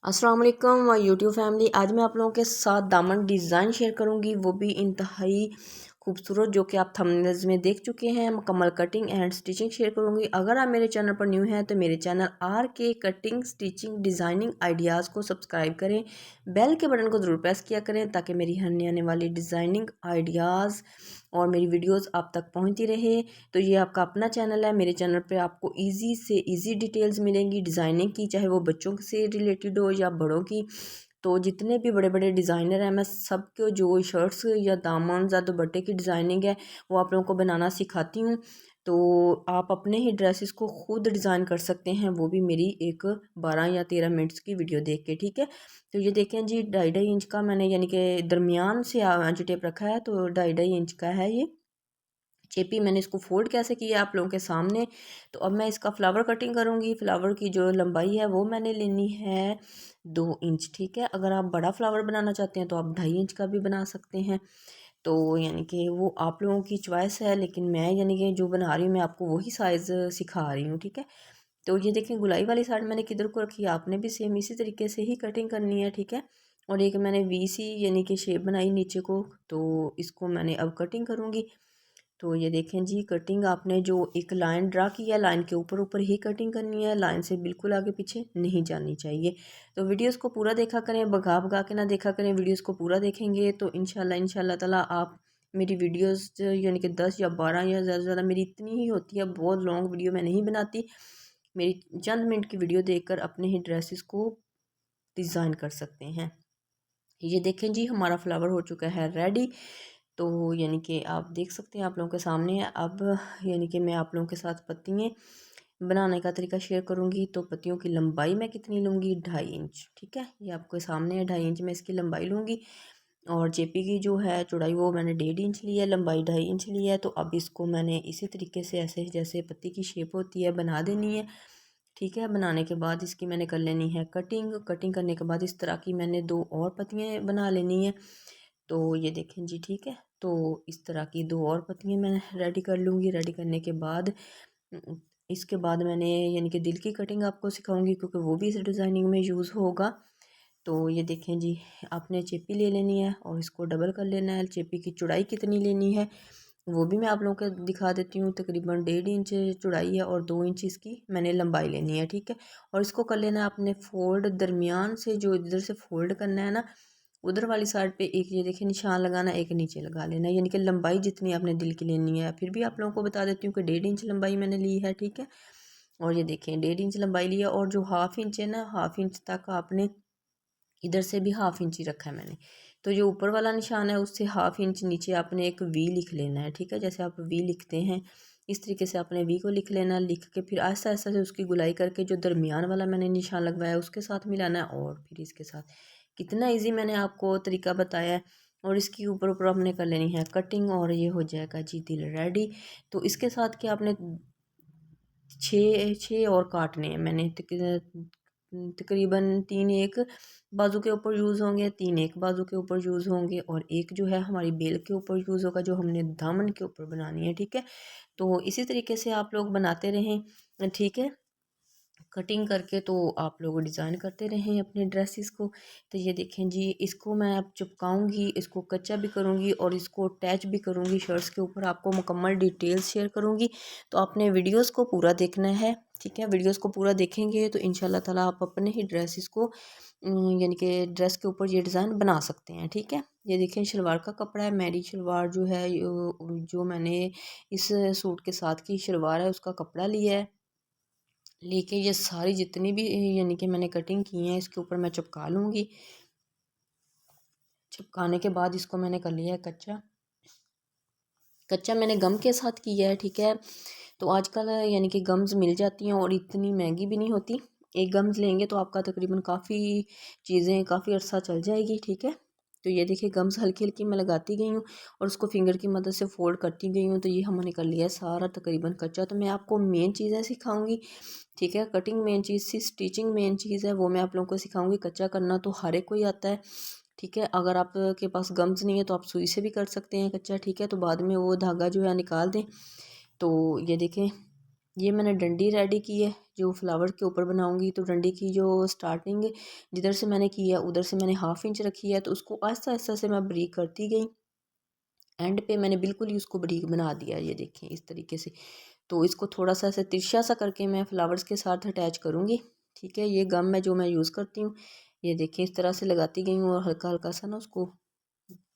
अस्सलाम वालेकुम YouTube family. आज मैं आप लोगों के साथ दामन डिज़ाइन शेयर करूंगी, वो भी इंतहाई खूबसूरत, जो कि आप थंबनेल्स में देख चुके हैं। मुकम्मल कटिंग एंड स्टिचिंग शेयर करूंगी। अगर आप मेरे चैनल पर न्यू हैं तो मेरे channel RK cutting stitching designing ideas को सब्सक्राइब करें, बेल के बटन को ज़रूर प्रेस किया करें ताकि मेरी आने वाली डिज़ाइनिंग आइडियाज़ और मेरी वीडियोस आप तक पहुंचती रहे। तो ये आपका अपना चैनल है। मेरे चैनल पे आपको इजी से इजी डिटेल्स मिलेंगी डिज़ाइनिंग की, चाहे वो बच्चों से रिलेटेड हो या बड़ों की। तो जितने भी बड़े बड़े डिज़ाइनर हैं, मैं सबको जो शर्ट्स या दामन या दुपट्टे की डिज़ाइनिंग है वो आप लोगों को बनाना सिखाती हूँ। तो आप अपने ही ड्रेसेस को खुद डिज़ाइन कर सकते हैं, वो भी मेरी एक 12 या 13 मिनट्स की वीडियो देख के। ठीक है, तो ये देखें जी, 2.5 इंच का मैंने यानी कि दरमियान से आंच टेप रखा है, तो 2.5 इंच का है ये चेपी। मैंने इसको फोल्ड कैसे किया आप लोगों के सामने। तो अब मैं इसका फ्लावर कटिंग करूँगी। फ्लावर की जो लंबाई है वो मैंने लेनी है 2 इंच। ठीक है, अगर आप बड़ा फ्लावर बनाना चाहते हैं तो आप 2.5 इंच का भी बना सकते हैं। तो यानी कि वो आप लोगों की चॉइस है, लेकिन मैं यानी कि जो बना रही हूँ मैं आपको वही साइज़ सिखा रही हूँ। ठीक है, तो ये देखें, गुलाई वाली साइड मैंने किधर को रखी है, आपने भी सेम इसी तरीके से ही कटिंग करनी है। ठीक है, और एक मैंने वी सी यानी कि शेप बनाई नीचे को, तो इसको मैंने अब कटिंग करूँगी। तो ये देखें जी, कटिंग आपने जो एक लाइन ड्रा की है, लाइन के ऊपर ऊपर ही कटिंग करनी है, लाइन से बिल्कुल आगे पीछे नहीं जानी चाहिए। तो वीडियोस को पूरा देखा करें, भगा भगा के ना देखा करें। वीडियोस को पूरा देखेंगे तो इंशाल्लाह ताला आप मेरी वीडियोस यानी कि 10 या 12 या ज़्यादा से ज़्यादा मेरी इतनी ही होती है, बहुत लॉन्ग वीडियो मैं नहीं बनाती। मेरी चंद मिनट की वीडियो देखकर अपने ही ड्रेसेस को डिज़ाइन कर सकते हैं। ये देखें जी, हमारा फ्लावर हो चुका है रेडी। तो यानी कि आप देख सकते हैं, आप लोगों के सामने है। अब यानी कि मैं आप लोगों के साथ पत्तियाँ बनाने का तरीका शेयर करूंगी। तो पत्तियों की लंबाई मैं कितनी लूँगी, 2.5 इंच। ठीक है, ये आपके सामने है, 2.5 इंच में इसकी लंबाई लूँगी। और जेपी की जो है चौड़ाई वो मैंने 1.5 इंच ली है, लंबाई 2.5 इंच ली है। तो अब इसको मैंने इसी तरीके से ऐसे जैसे पत्ती की शेप होती है बना देनी है। ठीक है, बनाने के बाद इसकी मैंने कर लेनी है कटिंग। कटिंग करने के बाद इस तरह की मैंने 2 और पत्तियाँ बना लेनी है। तो ये देखें जी, ठीक है, तो इस तरह की 2 और पत्तियाँ मैं रेडी कर लूँगी। रेडी करने के बाद इसके बाद मैंने यानी कि दिल की कटिंग आपको सिखाऊंगी, क्योंकि वो भी इस डिज़ाइनिंग में यूज़ होगा। तो ये देखें जी, आपने चेपी ले लेनी है और इसको डबल कर लेना है। चेपी की चौड़ाई कितनी लेनी है वो भी मैं आप लोगों को दिखा देती हूँ। तकरीबन 1.5 इंच चौड़ाई है और 2 इंच इसकी मैंने लंबाई लेनी है। ठीक है, और इसको कर लेना है आपने फोल्ड, दरमियान से जो इधर से फोल्ड करना है ना, उधर वाली साइड पे एक ये देखिए निशान लगाना, एक नीचे लगा लेना, यानी कि लंबाई जितनी आपने दिल की लेनी है। फिर भी आप लोगों को बता देती हूँ कि 1.5 इंच लंबाई मैंने ली है। ठीक है, और ये देखें 1.5 इंच लंबाई ली है, और जो 1/2 इंच है ना, 1/2 इंच तक आपने इधर से भी 1/2 इंच ही रखा है मैंने। तो जो ऊपर वाला निशान है उससे 1/2 इंच नीचे आपने एक वी लिख लेना है। ठीक है, जैसे आप वी लिखते हैं इस तरीके से आपने वी को लिख लेना। लिख के फिर आहिस्ता आहिस्ता से उसकी गुलाई करके जो दरमियान वाला मैंने निशान लगवाया उसके साथ मिलाना है, और फिर इसके साथ। कितना ईजी मैंने आपको तरीका बताया है। और इसकी ऊपर ऊपर हमने कर लेनी है कटिंग, और ये हो जाएगा जी दिल रेडी। तो इसके साथ क्या आपने छः छः और काटने हैं मैंने। तकरीबन 3 एक बाजू के ऊपर यूज़ होंगे, 3 एक बाजू के ऊपर यूज़ होंगे, और एक जो है हमारी बेल के ऊपर यूज़ होगा, जो हमने दामन के ऊपर बनानी है। ठीक है, तो इसी तरीके से आप लोग बनाते रहें। ठीक है, कटिंग करके तो आप लोग डिज़ाइन करते रहें अपने ड्रेसेस को। तो ये देखें जी, इसको मैं अब चिपकाऊंगी, इसको कच्चा भी करूंगी और इसको अटैच भी करूंगी शर्ट्स के ऊपर। आपको मुकम्मल डिटेल्स शेयर करूंगी, तो आपने वीडियोस को पूरा देखना है। ठीक है, वीडियोस को पूरा देखेंगे तो इंशाल्लाह ताला आप अपने ही ड्रेसेस को यानी कि ड्रेस के ऊपर ये डिज़ाइन बना सकते हैं। ठीक है, ये देखें शलवार का कपड़ा है। मेरी शलवार जो है जो मैंने इस सूट के साथ की शलवार है उसका कपड़ा लिया है। लेके ये सारी जितनी भी यानी कि मैंने कटिंग की है इसके ऊपर मैं चिपका लूँगी। चिपकाने के बाद इसको मैंने कर लिया है कच्चा। कच्चा मैंने गम के साथ किया है। ठीक है, तो आजकल यानी कि गम्स मिल जाती हैं और इतनी महंगी भी नहीं होती। एक गम्स लेंगे तो आपका तकरीबन काफ़ी चीज़ें काफ़ी अर्सा चल जाएगी। ठीक है, तो ये देखिए गम्स हल्की हल्की मैं लगाती गई हूँ और उसको फिंगर की मदद से फोल्ड करती गई हूँ। तो ये हमने कर लिया है सारा तकरीबन कच्चा। तो मैं आपको मेन चीज़ें सिखाऊंगी। ठीक है, कटिंग मेन चीज़ थी, स्टिचिंग मेन चीज़ है, वो मैं आप लोगों को सिखाऊंगी। कच्चा करना तो हर एक को ही आता है। ठीक है, अगर आपके पास गम्स नहीं है तो आप सुई से भी कर सकते हैं कच्चा। ठीक है, तो बाद में वो धागा जो है निकाल दें। तो ये देखें, ये मैंने डंडी रेडी की है जो फ्लावर के ऊपर बनाऊंगी। तो डंडी की जो स्टार्टिंग जिधर से मैंने की है उधर से मैंने 1/2 इंच रखी है, तो उसको आहिस्ता आहिस्ता से मैं ब्रीक करती गई। एंड पे मैंने बिल्कुल ही उसको ब्रीक बना दिया, ये देखें इस तरीके से। तो इसको थोड़ा सा ऐसे तिरछा सा करके मैं फ्लावर्स के साथ अटैच करूँगी। ठीक है, ये गम है जो मैं यूज़ करती हूँ। ये देखें इस तरह से लगाती गई हूँ और हल्का हल्का सा ना उसको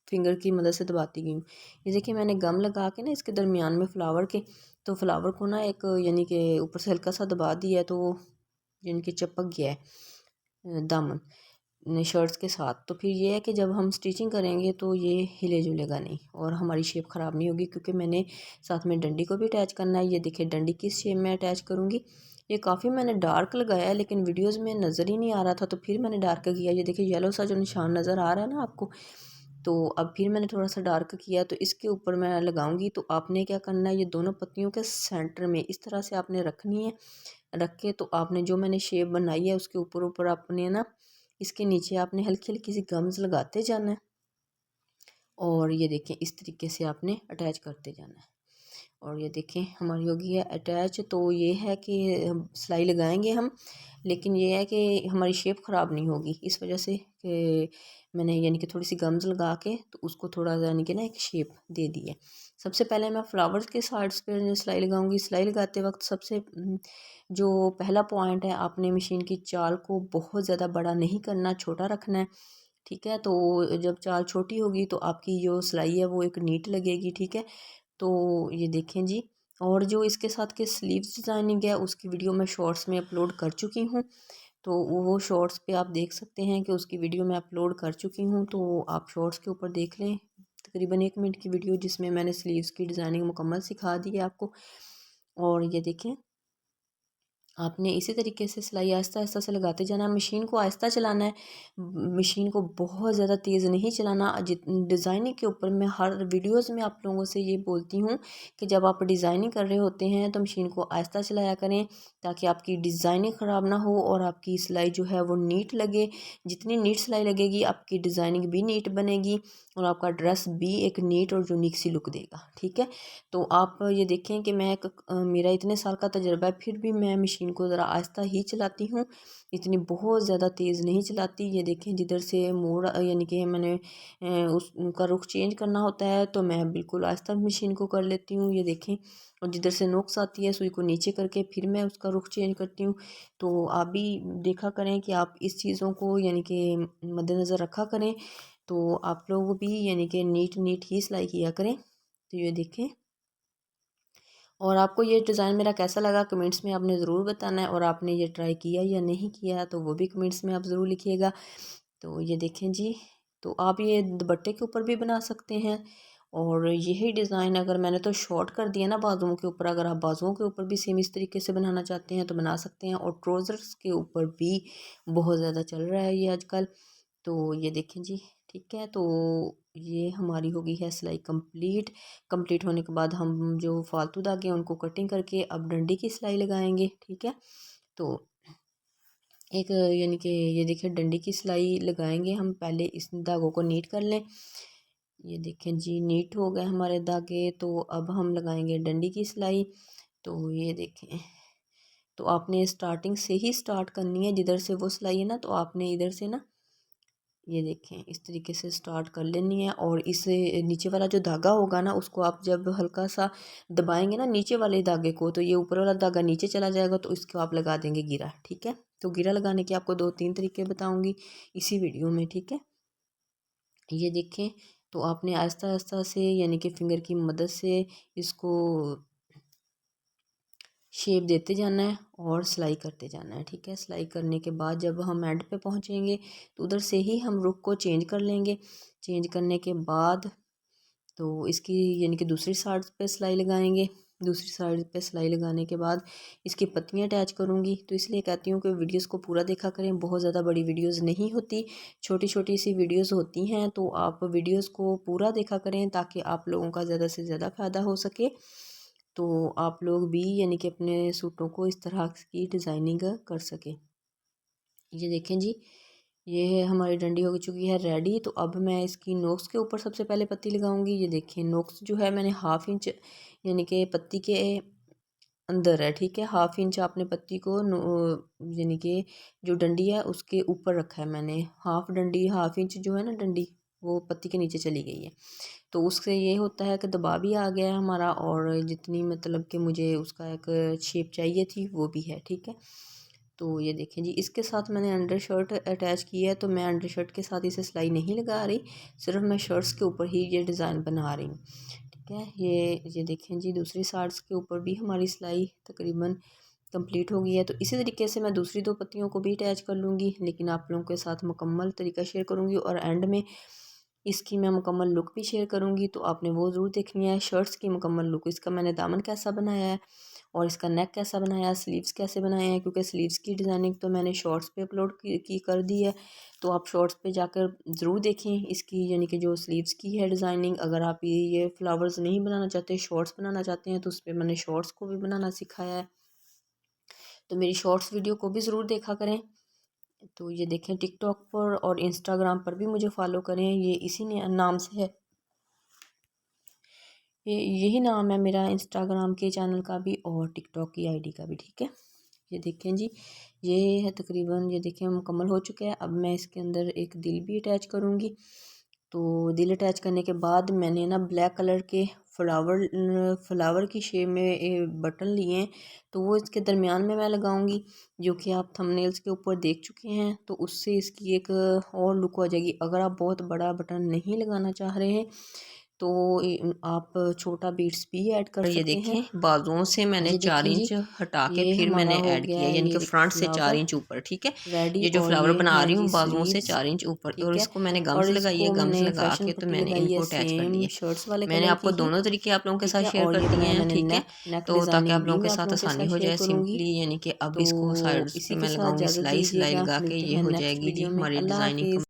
फिंगर की मदद से दबाती गई हूँ। ये देखिए मैंने गम लगा के ना इसके दरमियान में फ्लावर के, तो फ्लावर को ना एक यानी कि ऊपर से हल्का सा दबा दिया है, तो यानी कि चिपक गया है दामन शर्ट्स के साथ। तो फिर ये है कि जब हम स्टिचिंग करेंगे तो ये हिले जुलेगा नहीं और हमारी शेप ख़राब नहीं होगी, क्योंकि मैंने साथ में डंडी को भी अटैच करना है। ये देखिए डंडी किस शेप में अटैच करूँगी। ये काफ़ी मैंने डार्क लगाया है लेकिन वीडियोस में नज़र ही नहीं आ रहा था, तो फिर मैंने डार्क किया। ये देखिए येलो सा जो निशान नज़र आ रहा है ना आपको, तो अब फिर मैंने थोड़ा सा डार्क किया, तो इसके ऊपर मैं लगाऊंगी। तो आपने क्या करना है, ये दोनों पत्तियों के सेंटर में इस तरह से आपने रखनी है। रख के तो आपने जो मैंने शेप बनाई है उसके ऊपर ऊपर आपने ना इसके नीचे आपने हल्की हल्की सी गम्स लगाते जाना है और ये देखें इस तरीके से आपने अटैच करते जाना है। और ये देखें हमारी होगी है अटैच। तो ये है कि हम सिलाई लगाएंगे हम, लेकिन ये है कि हमारी शेप ख़राब नहीं होगी, इस वजह से कि मैंने यानी कि थोड़ी सी गम्स लगा के तो उसको थोड़ा यानी कि ना एक शेप दे दी है। सबसे पहले मैं फ्लावर्स के साइड्स पे सिलाई लगाऊंगी। सिलाई लगाते वक्त सबसे जो पहला पॉइंट है, आपने मशीन की चाल को बहुत ज़्यादा बड़ा नहीं करना, छोटा रखना है। ठीक है, तो जब चाल छोटी होगी तो आपकी जो सिलाई है वो एक नीट लगेगी। ठीक है, तो ये देखें जी। और जो इसके साथ के स्लीव्स डिज़ाइनिंग है उसकी वीडियो मैं शॉर्ट्स में अपलोड कर चुकी हूँ, तो वो शॉर्ट्स पे आप देख सकते हैं कि उसकी वीडियो मैं अपलोड कर चुकी हूँ। तो आप शॉर्ट्स के ऊपर देख लें, तकरीबन 1 मिनट की वीडियो जिसमें मैंने स्लीव्स की डिज़ाइनिंग मुकम्मल सिखा दी है आपको। और ये देखें आपने इसी तरीके से सिलाई आहिस्ता आहिस्ता से लगाते जाना। मशीन को आहिस्ता चलाना है, मशीन को बहुत ज़्यादा तेज़ नहीं चलाना। डिज़ाइनिंग के ऊपर मैं हर वीडियोस में आप लोगों से ये बोलती हूँ कि जब आप डिज़ाइनिंग कर रहे होते हैं तो मशीन को आहिस्ता चलाया करें, ताकि आपकी डिज़ाइनिंग ख़राब ना हो और आपकी सिलाई जो है वो नीट लगे। जितनी नीट सिलाई लगेगी आपकी डिज़ाइनिंग भी नीट बनेगी और आपका ड्रेस भी एक नीट और यूनिक सी लुक देगा। ठीक है, तो आप ये देखें कि मैं मेरा इतने साल का तजुर्बा है, फिर भी मैं मशीन को ज़रा आहिस्ता ही चलाती हूँ, इतनी बहुत ज़्यादा तेज़ नहीं चलाती। ये देखें जिधर से मोड़ यानी कि मैंने उसका रुख चेंज करना होता है तो मैं बिल्कुल आहिस्ता मशीन को कर लेती हूँ। ये देखें, और जिधर से नोक्स आती है सुई को नीचे करके फिर मैं उसका रुख चेंज करती हूँ। तो आप भी देखा करें कि आप इस चीज़ों को यानी कि मद्देनज़र रखा करें, तो आप लोग भी यानी कि नीट नीट ही सिलाई किया करें। तो ये देखें, और आपको ये डिज़ाइन मेरा कैसा लगा कमेंट्स में आपने ज़रूर बताना है, और आपने ये ट्राई किया या नहीं किया तो वो भी कमेंट्स में आप ज़रूर लिखिएगा। तो ये देखें जी, तो आप ये दुपट्टे के ऊपर भी बना सकते हैं। और यही डिज़ाइन अगर मैंने तो शॉर्ट कर दिया ना बाजुओं के ऊपर, अगर आप बाजुओं के ऊपर भी सेम इस तरीके से बनाना चाहते हैं तो बना सकते हैं। और ट्रोज़र्स के ऊपर भी बहुत ज़्यादा चल रहा है ये आजकल। तो ये देखें जी, ठीक है, तो ये हमारी हो गई है सिलाई कंप्लीट। कंप्लीट होने के बाद हम जो फालतू धागे हैं उनको कटिंग करके अब डंडी की सिलाई लगाएंगे। ठीक है, तो एक यानी कि ये देखिए डंडी की सिलाई लगाएंगे हम। पहले इस धागों को नीट कर लें। ये देखें जी नीट हो गए हमारे धागे, तो अब हम लगाएंगे डंडी की सिलाई। तो ये देखें, तो आपने स्टार्टिंग से ही स्टार्ट करनी है, जिधर से वो सिलाई है ना तो आपने इधर से ना ये देखें इस तरीके से स्टार्ट कर लेनी है। और इस नीचे वाला जो धागा होगा ना उसको आप जब हल्का सा दबाएंगे ना नीचे वाले धागे को, तो ये ऊपर वाला धागा नीचे चला जाएगा, तो इसको आप लगा देंगे गिरा। ठीक है, तो गिरा लगाने के आपको 2-3 तरीके बताऊंगी इसी वीडियो में। ठीक है, ये देखें, तो आपने आहिस्ता आहिस्ता से यानी कि फिंगर की मदद से इसको शेप देते जाना है और सिलाई करते जाना है। ठीक है, सिलाई करने के बाद जब हम एंड पे पहुंचेंगे तो उधर से ही हम रुख को चेंज कर लेंगे। चेंज करने के बाद तो इसकी यानी कि दूसरी साइड पे सिलाई लगाएंगे। दूसरी साइड पे सिलाई लगाने के बाद इसकी पत्तियां अटैच करूँगी। तो इसलिए कहती हूँ कि वीडियोस को पूरा देखा करें, बहुत ज़्यादा बड़ी वीडियोस नहीं होती, छोटी छोटी सी वीडियोस होती हैं। तो आप वीडियोस को पूरा देखा करें ताकि आप लोगों का ज़्यादा से ज़्यादा फ़ायदा हो सके। तो आप लोग भी यानी कि अपने सूटों को इस तरह की डिज़ाइनिंग कर सकें। ये देखें जी, ये हमारी डंडी हो चुकी है रेडी। तो अब मैं इसकी नोक्स के ऊपर सबसे पहले पत्ती लगाऊंगी। ये देखें नोक्स जो है मैंने 1/2 इंच यानी कि पत्ती के अंदर है, ठीक है। 1/2 इंच आपने पत्ती को यानी कि जो डंडी है उसके ऊपर रखा है मैंने। हाफ डंडी 1/2 इंच जो है ना डंडी, वो पत्ती के नीचे चली गई है। तो उससे ये होता है कि दबाव भी आ गया है हमारा, और जितनी मतलब कि मुझे उसका एक शेप चाहिए थी वो भी है, ठीक है। तो ये देखें जी, इसके साथ मैंने अंडर शर्ट अटैच की है। तो मैं अंडर शर्ट के साथ इसे सिलाई नहीं लगा रही, सिर्फ मैं शर्ट्स के ऊपर ही ये डिज़ाइन बना रही हूँ, ठीक है। ये देखें जी, दूसरी साइड्स के ऊपर भी हमारी सिलाई तकरीबन कंप्लीट हो गई है। तो इसी तरीके से मैं दूसरी 2 पत्तियों को भी अटैच कर लूँगी, लेकिन आप लोगों के साथ मुकम्मल तरीका शेयर करूँगी, और एंड में इसकी मैं मुकम्मल लुक भी शेयर करूँगी। तो आपने वो ज़रूर देखनी है, शर्ट्स की मुकम्मल लुक। इसका मैंने दामन कैसा बनाया है और इसका नेक कैसा बनाया है, स्लीव्स कैसे बनाए हैं, क्योंकि स्लीव्स की डिज़ाइनिंग तो मैंने शॉर्ट्स पे अपलोड की कर दी है। तो आप शॉर्ट्स पे जाकर ज़रूर देखें इसकी, यानी कि जो स्लीव्स की है डिज़ाइनिंग। अगर आप ये फ्लावर्स नहीं बनाना चाहते, शॉर्ट्स बनाना चाहते हैं, तो उस पर मैंने शॉर्ट्स को भी बनाना सिखाया है। तो मेरी शॉर्ट्स वीडियो को भी ज़रूर देखा करें। तो ये देखें, टिकटॉक पर और इंस्टाग्राम पर भी मुझे फॉलो करें, ये इसी नाम से है, यही नाम है मेरा इंस्टाग्राम के चैनल का भी और टिकटॉक की आईडी का भी, ठीक है। ये देखें जी, ये है तकरीबन, ये देखें मुकम्मल हो चुका है। अब मैं इसके अंदर एक दिल भी अटैच करूँगी। तो दिल अटैच करने के बाद मैंने ना ब्लैक कलर के फ्लावर की शेप में बटन लिए हैं, तो वो इसके दरमियान में मैं लगाऊंगी, जो कि आप थंबनेल्स के ऊपर देख चुके हैं। तो उससे इसकी एक और लुक हो जाएगी। अगर आप बहुत बड़ा बटन नहीं लगाना चाह रहे हैं तो आप छोटा बीट्स भी ऐड कर सकते हैं। ये देखें, बाजुओं से मैंने 4 इंच हटा के फिर मैंने ऐड किया, यानी कि फ्रंट से 4 इंच ऊपर, ठीक है। ये जो फ्लावर बना रही हूँ बाजुओं से 4 इंच ऊपर, और इसको मैंने गम्स लगाई है। गम्स लगा के तो मैंने इनको अटैच कर दिया। शर्ट्स वाले मैंने कलर आपको की दोनों तरीके आप लोगों के ठीक साथ है। शेयर और कर ये दिए बनाया हैं, मैंने ठीक है। नेक तो ताकि डिज़ाइनिंग आप भी लोगों के मैं आप साथ लोगों के आसानी साथ हो शेयर जाए करूँगी। सिंपली, यानी कि अब तो इसको साइड्स पे इसी मैं के साथ लगाऊंगी इजाज़त सिलाई दीजिएगा, लगा के मिलते ये हैं हो नेक्स्ट जाएगी जी वीडियो में। हमारी अल्लाह डिज़ाइनिंग। हाफिज़।